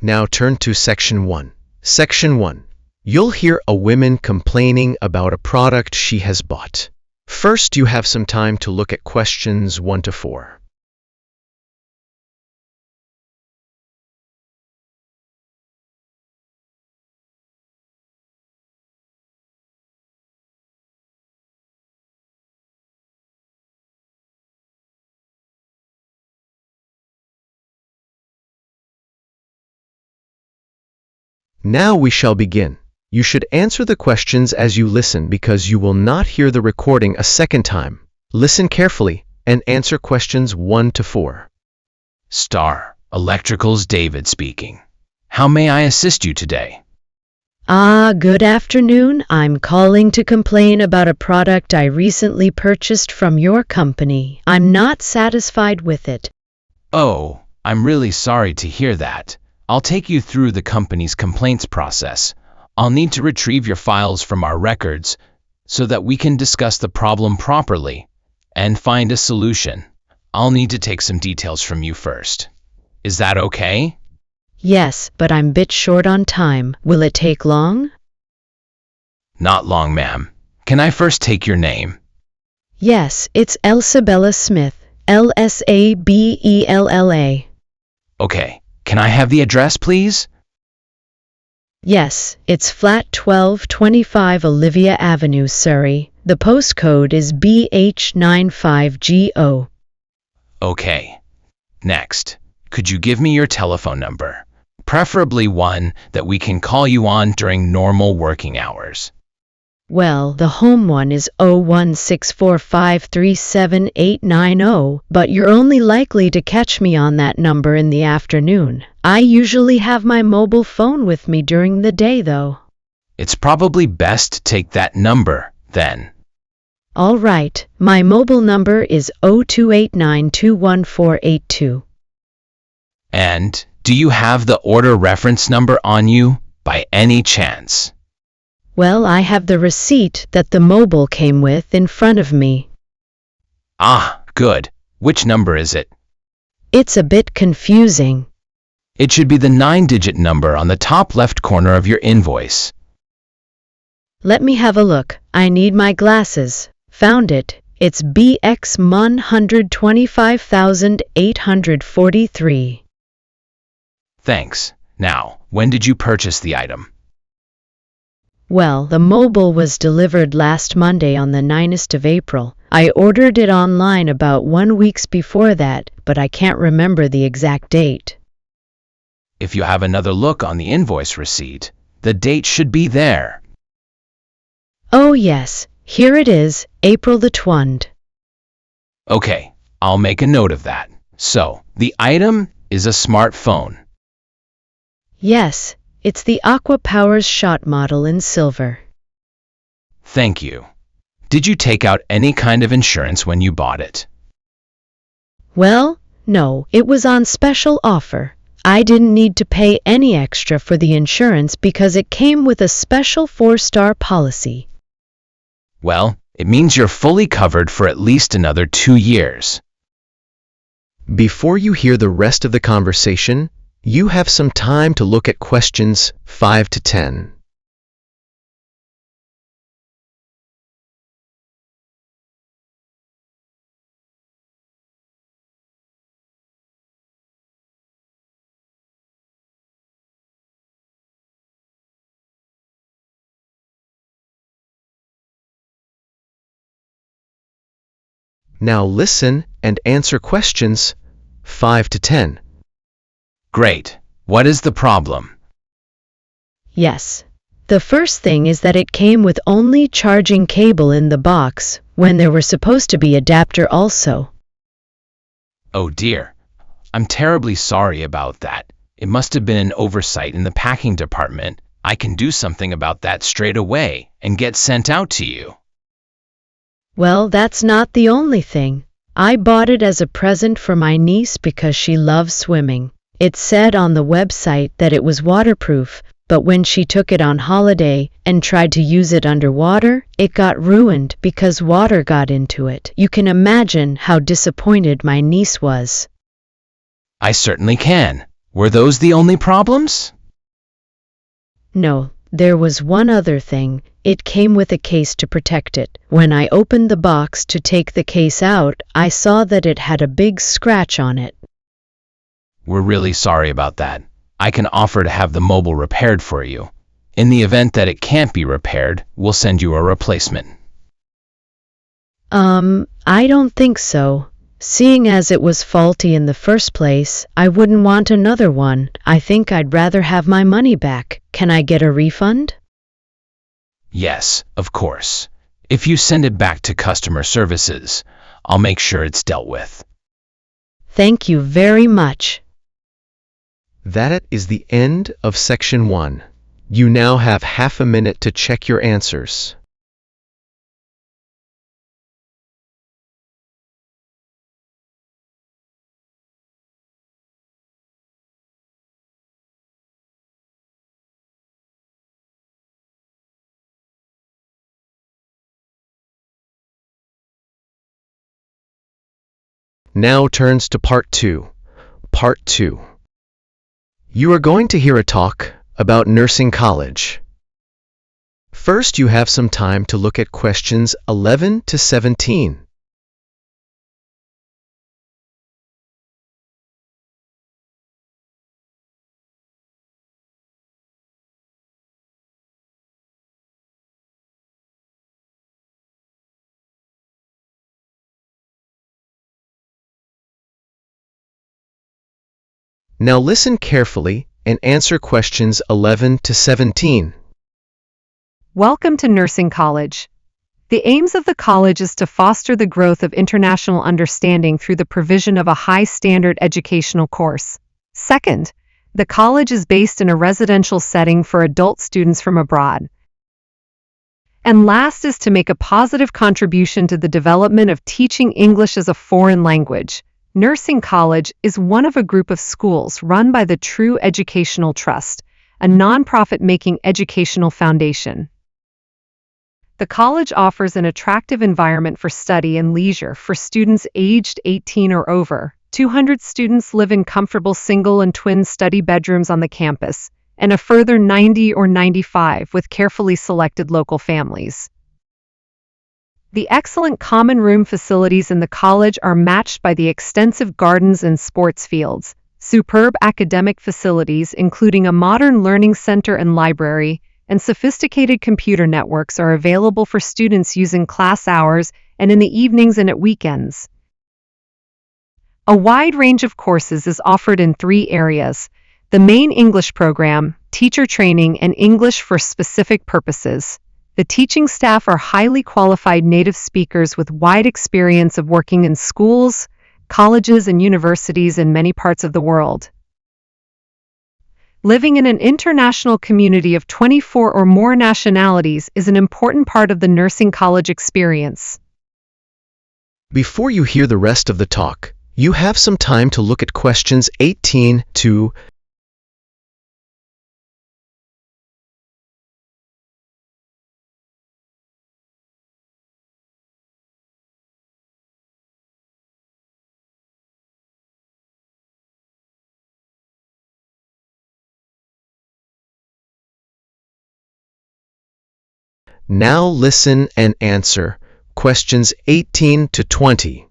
Now turn to Section 1. Section 1. You'll hear a woman complaining about a product she has bought. First, you have some time to look at questions 1 to 4. Now we shall begin. You should answer the questions as you listen because you will not hear the recording a second time. Listen carefully and answer questions 1 to 4. Star Electrical's David speaking. How may I assist you today? Good afternoon. I'm calling to complain about a product I recently purchased from your company. I'm not satisfied with it. Oh, I'm really sorry to hear that. I'll take you through the company's complaints process. I'll need to retrieve your files from our records so that we can discuss the problem properly and find a solution. I'll need to take some details from you first. Is that okay? Yes, but I'm a bit short on time. Will it take long? Not long, ma'am. Can I first take your name? Yes, it's Elsabella Smith. L-S-A-B-E-L-L-A. Okay. Can I have the address, please? Yes, it's flat 1225 Olivia Avenue, Surrey. The postcode is BH95GO. Okay. Next, could you give me your telephone number? Preferably one that we can call you on during normal working hours. Well, the home one is 01645378890, but you're only likely to catch me on that number in the afternoon. I usually have my mobile phone with me during the day, though. It's probably best to take that number, then. All right, my mobile number is 0289211482. And do you have the order reference number on you, by any chance? Well, I have the receipt that the mobile came with in front of me. Ah, good. Which number is it? It's a bit confusing. It should be the 9-digit number on the top left corner of your invoice. Let me have a look. I need my glasses. Found it. It's BX 125,843. Thanks. Now, when did you purchase the item? Well, the mobile was delivered last Monday on the 9th of April. I ordered it online about 1 week before that, but I can't remember the exact date. If you have another look on the invoice receipt, the date should be there. Oh yes, here it is, April the 20th. Okay, I'll make a note of that. So, the item is a smartphone. Yes, it's the Aqua Powers Shot model in silver. Thank you. Did you take out any kind of insurance when you bought it? Well, no, it was on special offer. I didn't need to pay any extra for the insurance because it came with a special 4-star policy. Well, it means you're fully covered for at least another 2 years. Before you hear the rest of the conversation, you have some time to look at questions 5 to 10. Now listen and answer questions 5 to 10. Great. What is the problem? Yes. The first thing is that it came with only charging cable in the box, when there were supposed to be adapter also. Oh dear. I'm terribly sorry about that. It must have been an oversight in the packing department. I can do something about that straight away and get sent out to you. Well, that's not the only thing. I bought it as a present for my niece because she loves swimming. It said on the website that it was waterproof, but when she took it on holiday and tried to use it underwater, it got ruined because water got into it. You can imagine how disappointed my niece was. I certainly can. Were those the only problems? No, there was one other thing. It came with a case to protect it. When I opened the box to take the case out, I saw that it had a big scratch on it. We're really sorry about that. I can offer to have the mobile repaired for you. In the event that it can't be repaired, we'll send you a replacement. I don't think so. Seeing as it was faulty in the first place, I wouldn't want another one. I think I'd rather have my money back. Can I get a refund? Yes, of course. If you send it back to customer services, I'll make sure it's dealt with. Thank you very much. That is the end of section 1. You now have half a minute to check your answers. Now turns to part 2. Part 2. You are going to hear a talk about nursing college. First, you have some time to look at questions 11 to 17. Now listen carefully and answer questions 11 to 17. Welcome to nursing college. The aims of the college is to foster the growth of international understanding through the provision of a high-standard educational course. Second, the college is based in a residential setting for adult students from abroad. And last is to make a positive contribution to the development of teaching English as a foreign language. Nursing College is one of a group of schools run by the True Educational Trust, a nonprofit making educational foundation. The college offers an attractive environment for study and leisure for students aged 18 or over. 200 students live in comfortable single and twin study bedrooms on the campus, and a further 90 or 95 with carefully selected local families. The excellent common room facilities in the college are matched by the extensive gardens and sports fields. Superb academic facilities, including a modern learning center and library, and sophisticated computer networks are available for students using class hours and in the evenings and at weekends. A wide range of courses is offered in 3 areas: the main English program, teacher training, and English for specific purposes. The teaching staff are highly qualified native speakers with wide experience of working in schools, colleges, and universities in many parts of the world. Living in an international community of 24 or more nationalities is an important part of the nursing college experience. Before you hear the rest of the talk, you have some time to look at questions 18 to Now listen and answer questions 18 to 20.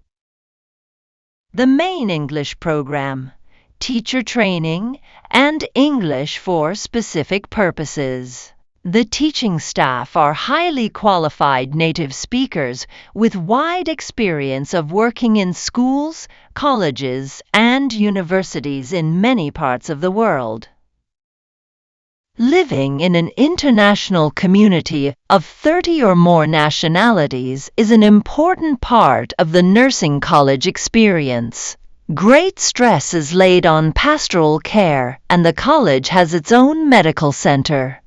The main English program, teacher training, and English for specific purposes. The teaching staff are highly qualified native speakers with wide experience of working in schools, colleges, and universities in many parts of the world. Living in an international community of 30 or more nationalities is an important part of the nursing college experience. Great stress is laid on pastoral care, and the college has its own medical center.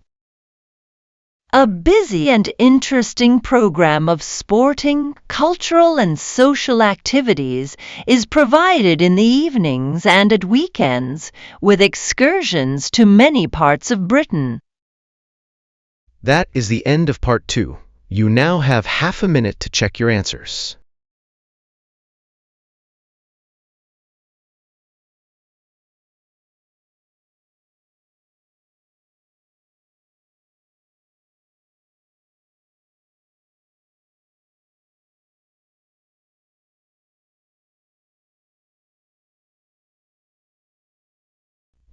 A busy and interesting program of sporting, cultural, and social activities is provided in the evenings and at weekends, with excursions to many parts of Britain. That is the end of part 2. You now have half a minute to check your answers.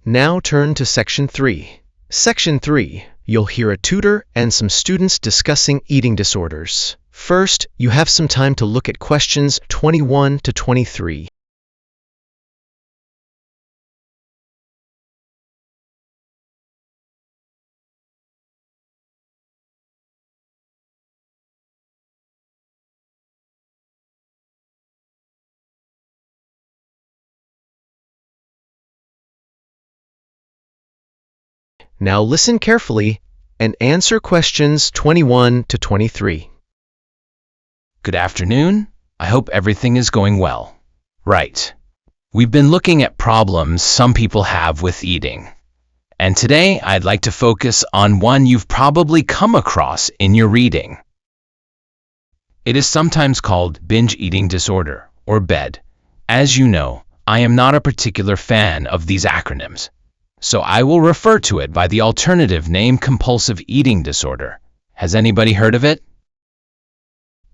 Now turn to Section 3. Section 3, you'll hear a tutor and some students discussing eating disorders. First, you have some time to look at questions 21 to 23. Now listen carefully and answer questions 21 to 23. Good afternoon. I hope everything is going well. Right. We've been looking at problems some people have with eating. And today I'd like to focus on one you've probably come across in your reading. It is sometimes called binge eating disorder, or BED. As you know, I am not a particular fan of these acronyms, so I will refer to it by the alternative name compulsive eating disorder. Has anybody heard of it?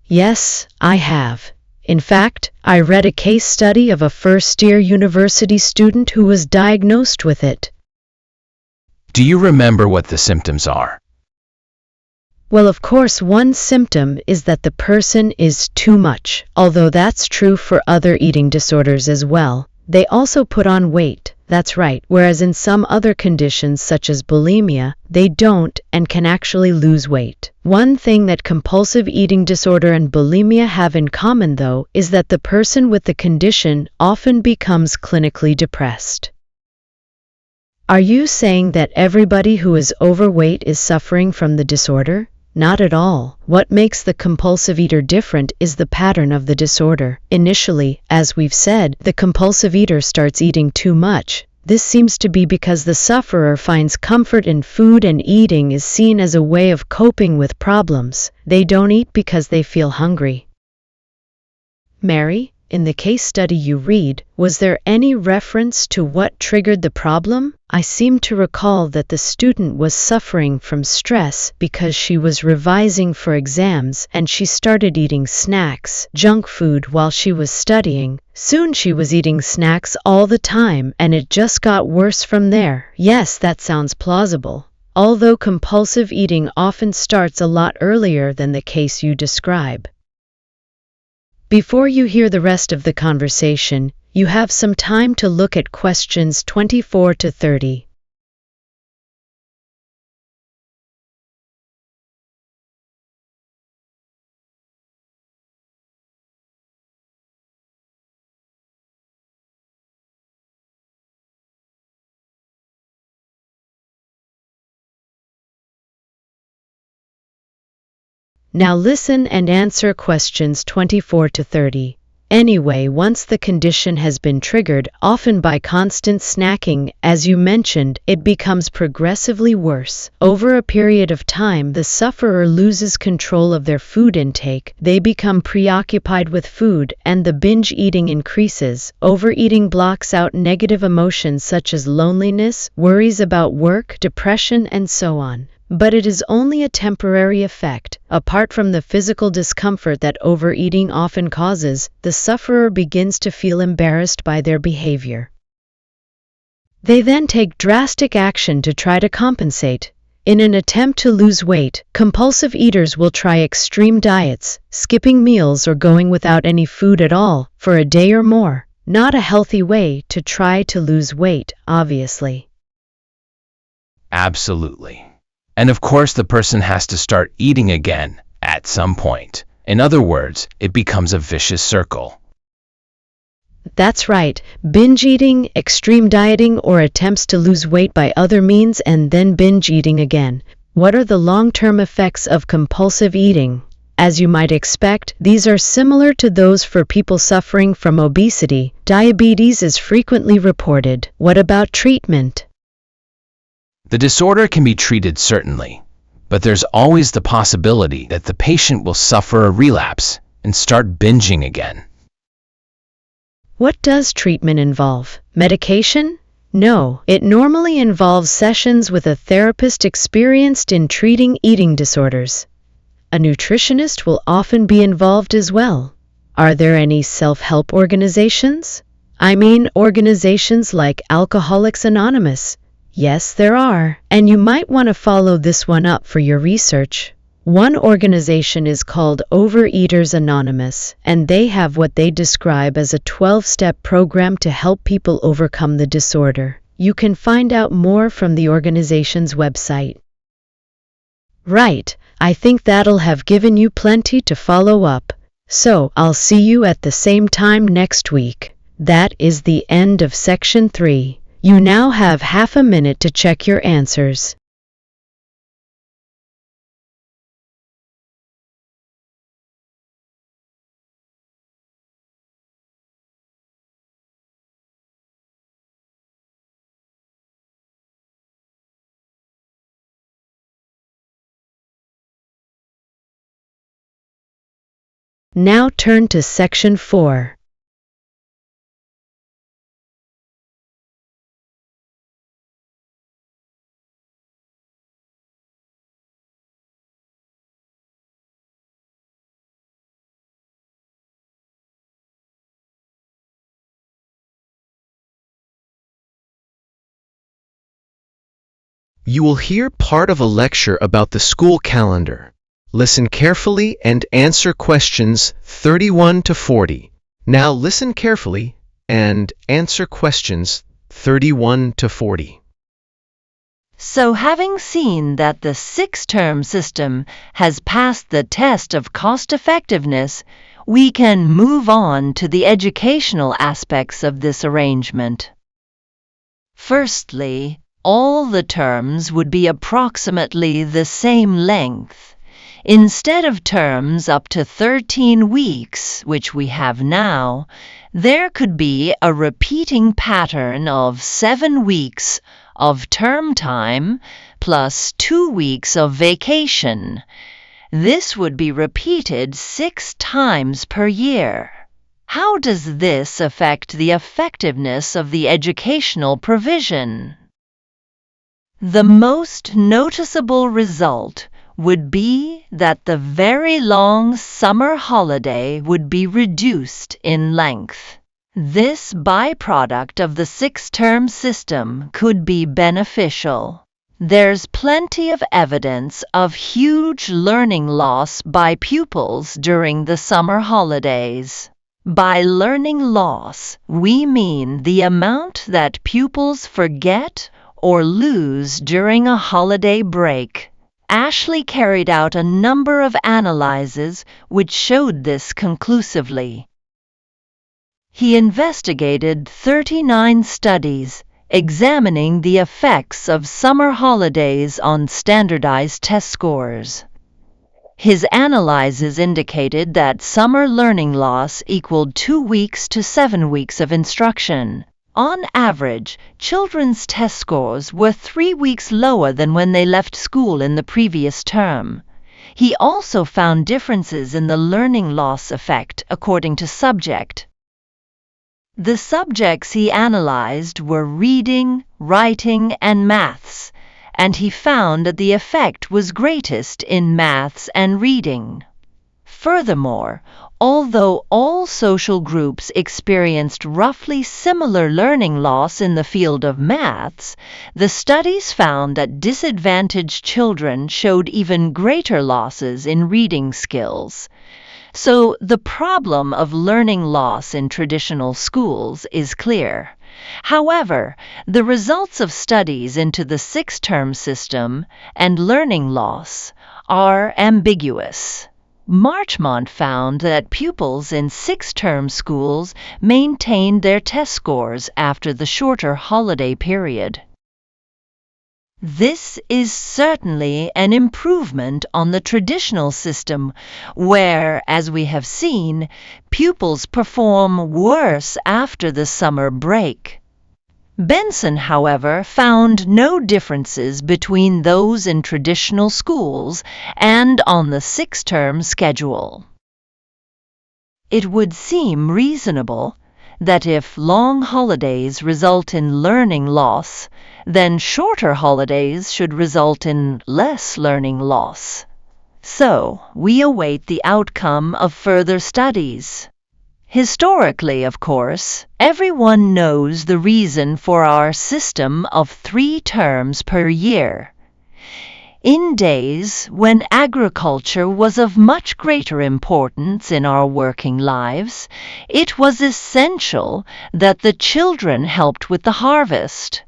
Yes, I have. In fact, I read a case study of a first-year university student who was diagnosed with it. Do you remember what the symptoms are? Well, of course, one symptom is that the person is too much, although that's true for other eating disorders as well. They also put on weight, that's right, whereas in some other conditions such as bulimia, they don't and can actually lose weight. One thing that compulsive eating disorder and bulimia have in common, though, is that the person with the condition often becomes clinically depressed. Are you saying that everybody who is overweight is suffering from the disorder? Not at all. What makes the compulsive eater different is the pattern of the disorder. Initially, as we've said, the compulsive eater starts eating too much. This seems to be because the sufferer finds comfort in food, and eating is seen as a way of coping with problems. They don't eat because they feel hungry. Mary, in the case study you read, was there any reference to what triggered the problem? I seem to recall that the student was suffering from stress because she was revising for exams and she started eating snacks, junk food, while she was studying. Soon she was eating snacks all the time and it just got worse from there. Yes, that sounds plausible. Although compulsive eating often starts a lot earlier than the case you describe. Before you hear the rest of the conversation, you have some time to look at questions 24 to 30. Now listen and answer questions 24 to 30. Anyway, once the condition has been triggered, often by constant snacking, as you mentioned, it becomes progressively worse. Over a period of time, the sufferer loses control of their food intake, they become preoccupied with food, and the binge eating increases. Overeating blocks out negative emotions such as loneliness, worries about work, depression, and so on. But it is only a temporary effect. Apart from the physical discomfort that overeating often causes, the sufferer begins to feel embarrassed by their behavior. They then take drastic action to try to compensate. In an attempt to lose weight, compulsive eaters will try extreme diets, skipping meals or going without any food at all for a day or more. Not a healthy way to try to lose weight, obviously. Absolutely. And of course the person has to start eating again at some point. In other words, it becomes a vicious circle. That's right. Binge eating, extreme dieting, or attempts to lose weight by other means, and then binge eating again. What are the long-term effects of compulsive eating? As you might expect, these are similar to those for people suffering from obesity. Diabetes is frequently reported. What about treatment? The disorder can be treated certainly, but there's always the possibility that the patient will suffer a relapse and start binging again. What does treatment involve? Medication? No, it normally involves sessions with a therapist experienced in treating eating disorders. A nutritionist will often be involved as well. Are there any self-help organizations? I mean organizations like Alcoholics Anonymous. Yes, there are. And you might want to follow this one up for your research. One organization is called Overeaters Anonymous, and they have what they describe as a 12-step program to help people overcome the disorder. You can find out more from the organization's website. Right, I think that'll have given you plenty to follow up. So, I'll see you at the same time next week. That is the end of Section 3. You now have half a minute to check your answers. Now turn to Section 4. You will hear part of a lecture about the school calendar. Listen carefully and answer questions 31 to 40. Now listen carefully and answer questions 31 to 40. So having seen that the 6-term system has passed the test of cost-effectiveness, we can move on to the educational aspects of this arrangement. Firstly, all the terms would be approximately the same length. Instead of terms up to 13 weeks, which we have now, there could be a repeating pattern of 7 weeks of term time plus 2 weeks of vacation. This would be repeated 6 times per year. How does this affect the effectiveness of the educational provision? The most noticeable result would be that the very long summer holiday would be reduced in length. This byproduct of the 6-term system could be beneficial. There's plenty of evidence of huge learning loss by pupils during the summer holidays. By learning loss, we mean the amount that pupils forget or lose during a holiday break. Ashley carried out a number of analyses which showed this conclusively. He investigated 39 studies, examining the effects of summer holidays on standardized test scores. His analyses indicated that summer learning loss equaled 2 weeks to 7 weeks of instruction. On average, children's test scores were 3 weeks lower than when they left school in the previous term. He also found differences in the learning loss effect according to subject. The subjects he analyzed were reading, writing, and maths, and he found that the effect was greatest in maths and reading. Furthermore, although all social groups experienced roughly similar learning loss in the field of maths, the studies found that disadvantaged children showed even greater losses in reading skills. So the problem of learning loss in traditional schools is clear. However, the results of studies into the 6-term system and learning loss are ambiguous. Marchmont found that pupils in 6-term schools maintained their test scores after the shorter holiday period. This is certainly an improvement on the traditional system where, as we have seen, pupils perform worse after the summer break. Benson, however, found no differences between those in traditional schools and on the 6-term schedule. It would seem reasonable that if long holidays result in learning loss, then shorter holidays should result in less learning loss. So, we await the outcome of further studies. Historically, of course, everyone knows the reason for our system of 3 terms per year. In days when agriculture was of much greater importance in our working lives, it was essential that the children helped with the harvest.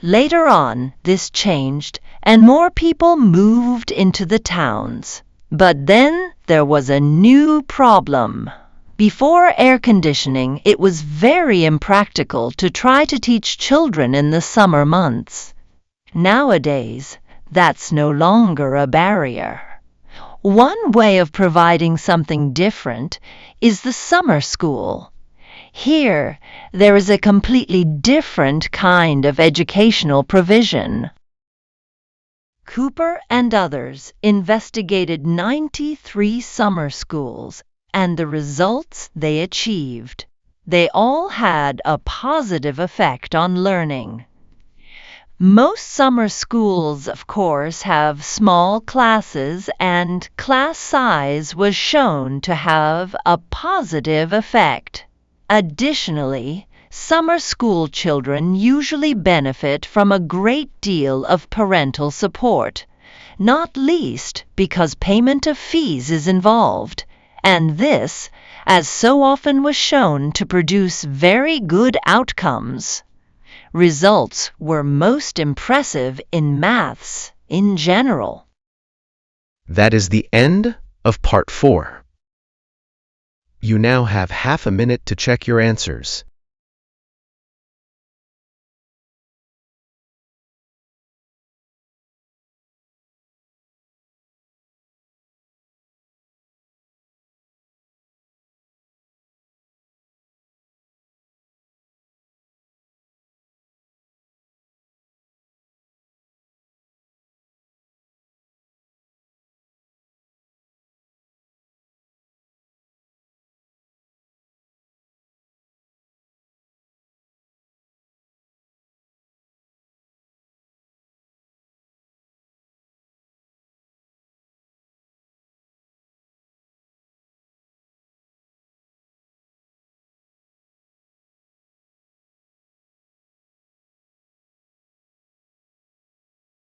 Later on, this changed, and more people moved into the towns. But then there was a new problem. Before air conditioning, it was very impractical to try to teach children in the summer months. Nowadays, that's no longer a barrier. One way of providing something different is the summer school. Here, there is a completely different kind of educational provision. Cooper and others investigated 93 summer schools and the results they achieved. They all had a positive effect on learning. Most summer schools, of course, have small classes, and class size was shown to have a positive effect. Additionally, summer school children usually benefit from a great deal of parental support, not least because payment of fees is involved, and this, as so often was shown to produce very good outcomes. Results were most impressive in maths in general. That is the end of Part 4. You now have half a minute to check your answers.